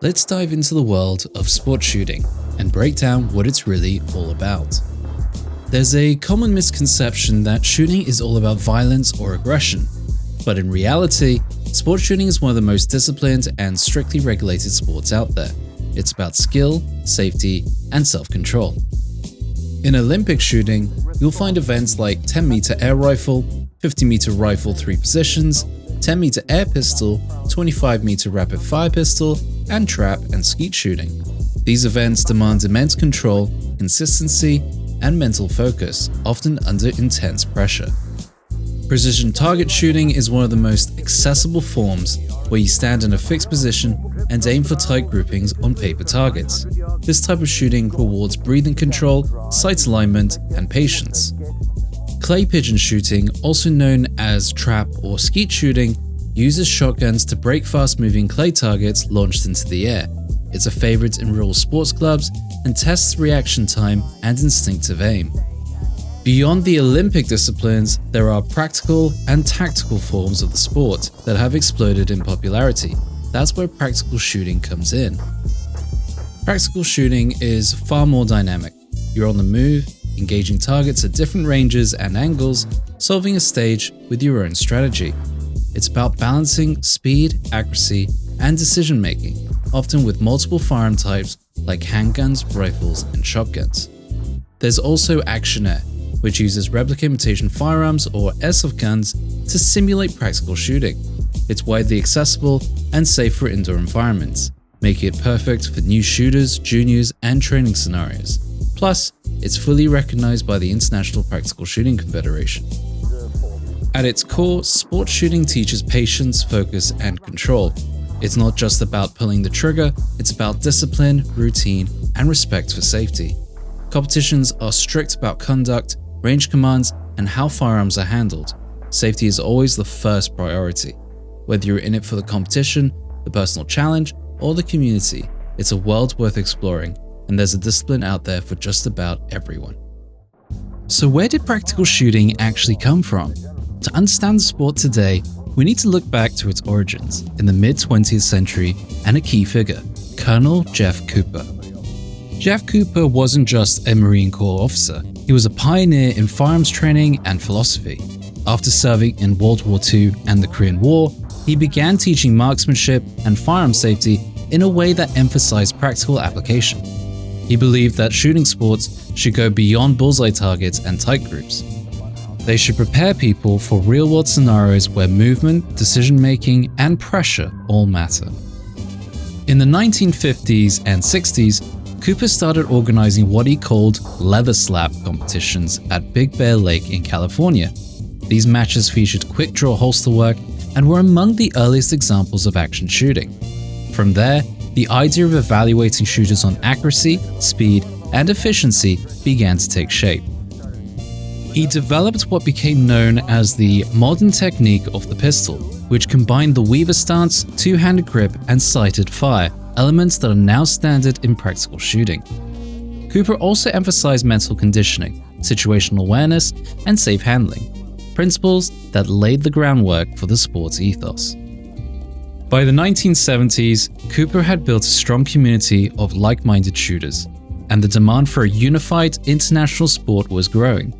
Let's dive into the world of sport shooting and break down what it's really all about. There's a common misconception that shooting is all about violence or aggression, but in reality, sport shooting is one of the most disciplined and strictly regulated sports out there. It's about skill, safety, and self-control. In Olympic shooting, you'll find events like 10-meter air rifle, 50-meter rifle 3 positions, 10-meter air pistol, 25-meter rapid fire pistol, and trap and skeet shooting. These events demand immense control, consistency, and mental focus, often under intense pressure. Precision target shooting is one of the most accessible forms, where you stand in a fixed position and aim for tight groupings on paper targets. This type of shooting rewards breathing control, sight alignment, and patience. Clay pigeon shooting, also known as trap or skeet shooting, uses shotguns to break fast-moving clay targets launched into the air. It's a favorite in rural sports clubs and tests reaction time and instinctive aim. Beyond the Olympic disciplines, there are practical and tactical forms of the sport that have exploded in popularity. That's where practical shooting comes in. Practical shooting is far more dynamic. You're on the move, engaging targets at different ranges and angles, solving a stage with your own strategy. It's about balancing speed, accuracy, and decision-making, often with multiple firearm types like handguns, rifles, and shotguns. There's also Action Air, which uses replica imitation firearms or airsoft guns to simulate practical shooting. It's widely accessible and safe for indoor environments, making it perfect for new shooters, juniors, and training scenarios. Plus, it's fully recognized by the International Practical Shooting Confederation. At its core, sport shooting teaches patience, focus, and control. It's not just about pulling the trigger, it's about discipline, routine, and respect for safety. Competitions are strict about conduct, range commands, and how firearms are handled. Safety is always the first priority. Whether you're in it for the competition, the personal challenge, or the community, it's a world worth exploring, and there's a discipline out there for just about everyone. So where did practical shooting actually come from? To understand the sport today, we need to look back to its origins in the mid-20th century and a key figure, Colonel Jeff Cooper. Jeff Cooper wasn't just a Marine Corps officer, he was a pioneer in firearms training and philosophy. After serving in World War II and the Korean War, he began teaching marksmanship and firearm safety in a way that emphasized practical application. He believed that shooting sports should go beyond bullseye targets and tight groups. They should prepare people for real-world scenarios where movement, decision-making, and pressure all matter. In the 1950s and 60s, Cooper started organizing what he called Leatherslap competitions at Big Bear Lake in California. These matches featured quick-draw holster work and were among the earliest examples of action shooting. From there, the idea of evaluating shooters on accuracy, speed, and efficiency began to take shape. He developed what became known as the modern technique of the pistol, which combined the Weaver stance, two-handed grip, and sighted fire, elements that are now standard in practical shooting. Cooper also emphasized mental conditioning, situational awareness, and safe handling, principles that laid the groundwork for the sport's ethos. By the 1970s, Cooper had built a strong community of like-minded shooters, and the demand for a unified international sport was growing.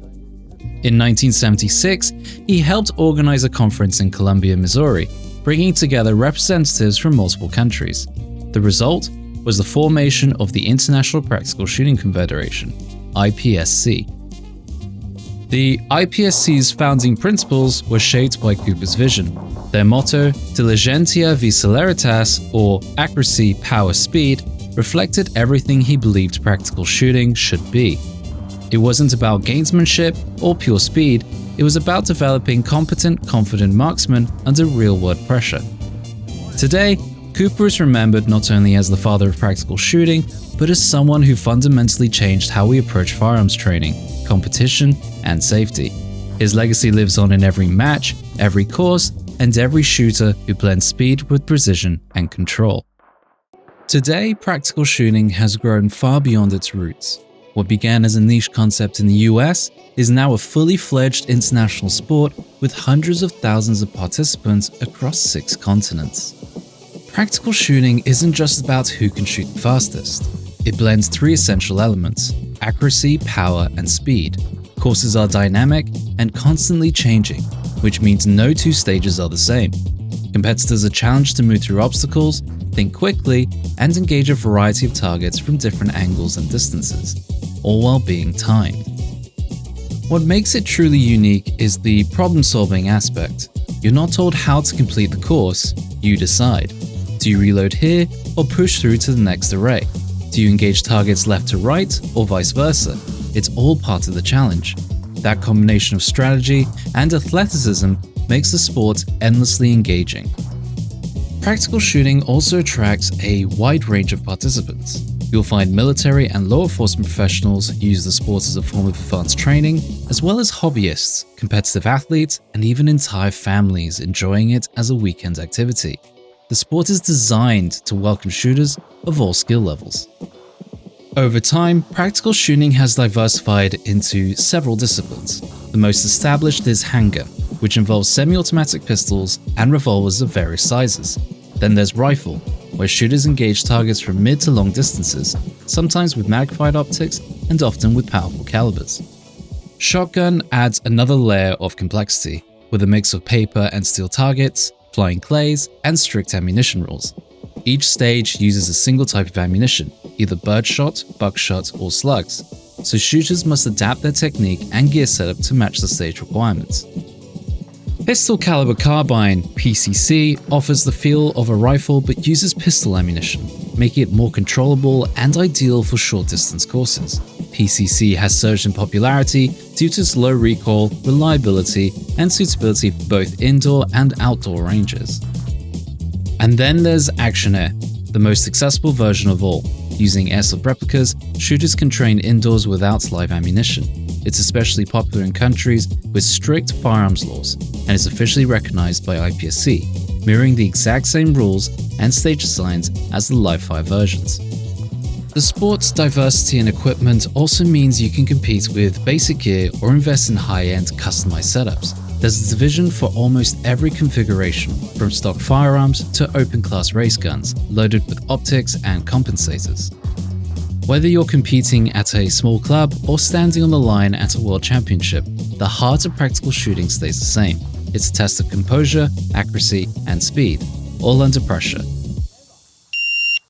In 1976, he helped organize a conference in Columbia, Missouri, bringing together representatives from multiple countries. The result was the formation of the International Practical Shooting Confederation, IPSC. The IPSC's founding principles were shaped by Cooper's vision. Their motto, Diligentia vi celeritas, or accuracy, power, speed, reflected everything he believed practical shooting should be. It wasn't about gamesmanship or pure speed, it was about developing competent, confident marksmen under real-world pressure. Today, Cooper is remembered not only as the father of practical shooting, but as someone who fundamentally changed how we approach firearms training, competition, and safety. His legacy lives on in every match, every course, and every shooter who blends speed with precision and control. Today, practical shooting has grown far beyond its roots. What began as a niche concept in the US is now a fully fledged international sport with hundreds of thousands of participants across 6 continents. Practical shooting isn't just about who can shoot the fastest. It blends three essential elements: accuracy, power, and speed. Courses are dynamic and constantly changing, which means no two stages are the same. Competitors are challenged to move through obstacles, think quickly, and engage a variety of targets from different angles and distances, all while being timed. What makes it truly unique is the problem-solving aspect. You're not told how to complete the course, you decide. Do you reload here or push through to the next array? Do you engage targets left to right or vice versa? It's all part of the challenge. That combination of strategy and athleticism makes the sport endlessly engaging. Practical shooting also attracts a wide range of participants. You'll find military and law enforcement professionals who use the sport as a form of advanced training, as well as hobbyists, competitive athletes, and even entire families enjoying it as a weekend activity. The sport is designed to welcome shooters of all skill levels. Over time, practical shooting has diversified into several disciplines. The most established is Handgun, which involves semi-automatic pistols and revolvers of various sizes. Then there's Rifle, where shooters engage targets from mid to long distances, sometimes with magnified optics and often with powerful calibers. Shotgun adds another layer of complexity, with a mix of paper and steel targets, flying clays, and strict ammunition rules. Each stage uses a single type of ammunition, either birdshot, buckshot, or slugs, so shooters must adapt their technique and gear setup to match the stage requirements. Pistol Caliber Carbine (PCC) offers the feel of a rifle but uses pistol ammunition, making it more controllable and ideal for short-distance courses. PCC has surged in popularity due to its low recoil, reliability, and suitability for both indoor and outdoor ranges. And then there's Action Air, the most accessible version of all. Using airsoft replicas, shooters can train indoors without live ammunition. It's especially popular in countries with strict firearms laws and is officially recognized by IPSC, mirroring the exact same rules and stage designs as the live-fire versions. The sport's diversity in equipment also means you can compete with basic gear or invest in high-end customized setups. There's a division for almost every configuration, from stock firearms to open-class race guns, loaded with optics and compensators. Whether you're competing at a small club or standing on the line at a world championship, the heart of practical shooting stays the same. It's a test of composure, accuracy, and speed, all under pressure.